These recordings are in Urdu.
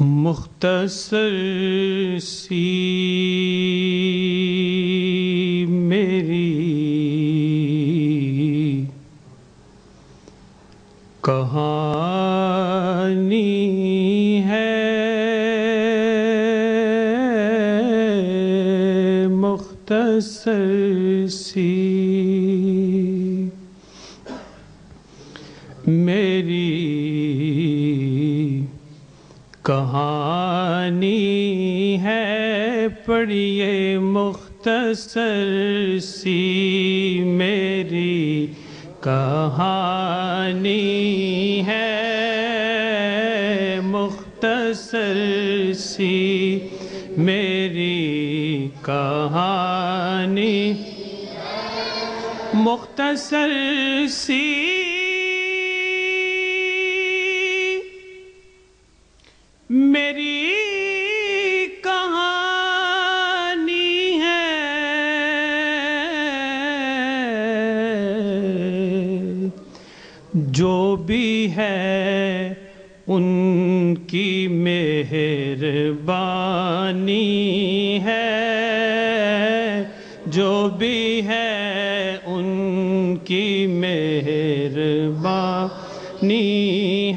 مختصر سی میری کہانی ہے، مختصر سی میری کہانی ہے، پڑھیے مختصر سی میری کہانی ہے، مختصر سی میری کہانی، مختصر سی میری کہانی ہے، جو بھی ہے ان کی مہربانی ہے، جو بھی ہے ان کی مہربانی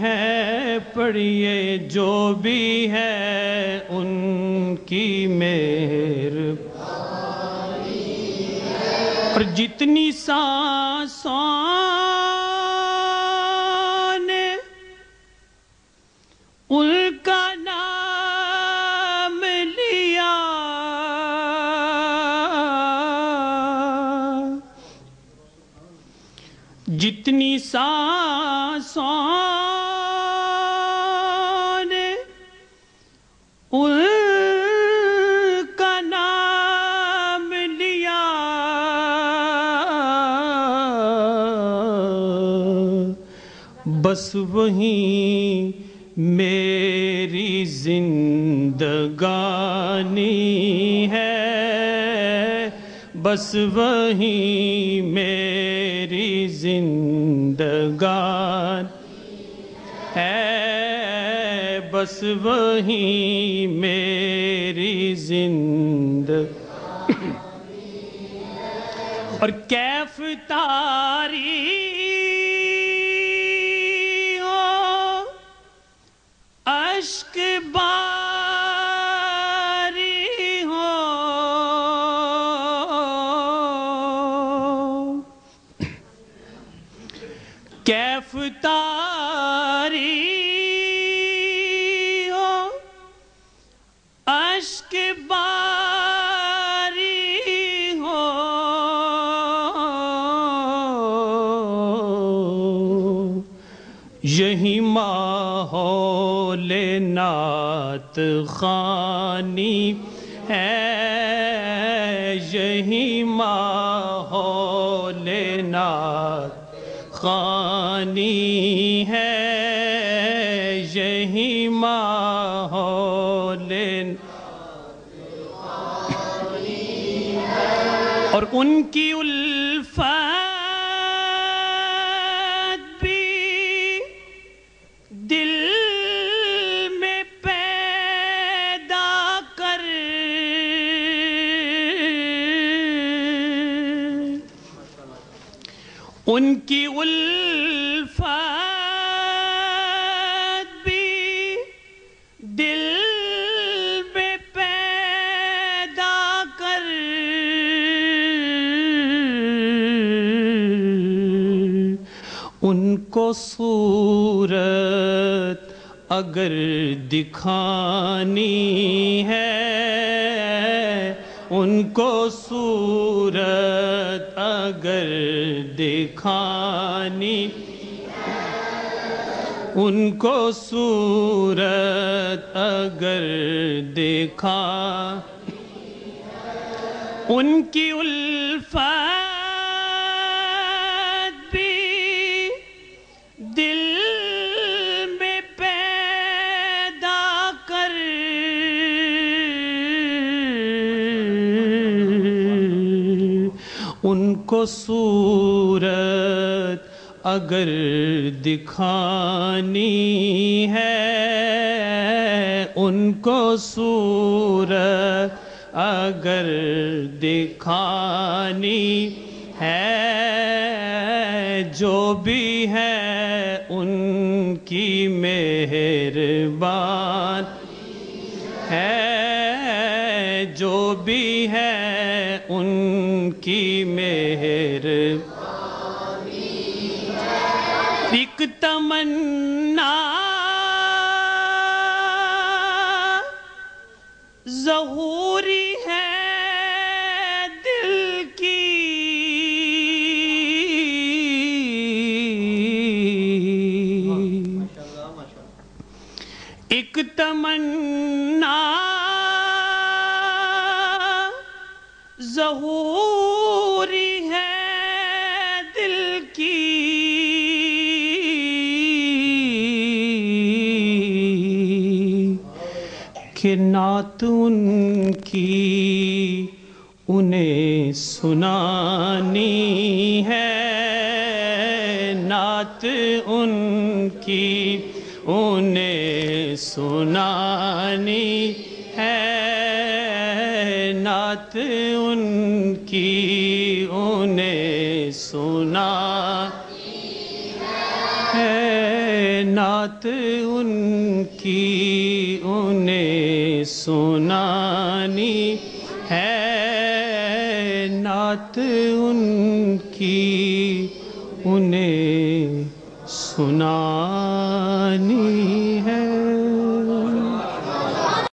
ہے، پڑھیے جو بھی ہے ان کی مہربانی ہے، اور جتنی سانسوں نے ان کا نام لیا، جتنی سانسوں نے ان کا نام لیا، بس وہیں میری زندگانی ہے، بس وہیں میری زندگانی ہے، بس وہیں میری زندگانی ہے، اور کیف تاری ہو اشک باری ہو، کیف تاری ہو اشک باری ہو، یہی ماحول نعت خوانی ہے، یہی ماحول نعت خوانی ہے، یہی ماحول نعت خوانی ہے، اور ان کی الفت بھی دل میں پیدا کر، ان کی الفت بھی دل میں پیدا کر، ان کو صورت اگر دکھانی ہے، ان کو صورت اگر دکھانی، ان کو صورت اگر دکھا، ان کی الفت بھی دل میں پیدا کر، ان کو صورت اگر دکھانی ہے، ان کو صورت اگر دکھانی ہے، جو بھی ہے ان کی مہربان ہے، جو بھی ہے ان کی مہربانی ہے۔ ایک تمنا ظہوری ہے دل کی، ایک تمنا ظہوری ہے دل کی، کہ نعت ان کی انہیں سنانی ہے، نعت ان کی انہیں سنانی ہے، نعت ان کی انہیں سنانی ہے، نعت ان کی انہیں سنانی ہے، نعت ان کی انہیں سنانی ہے۔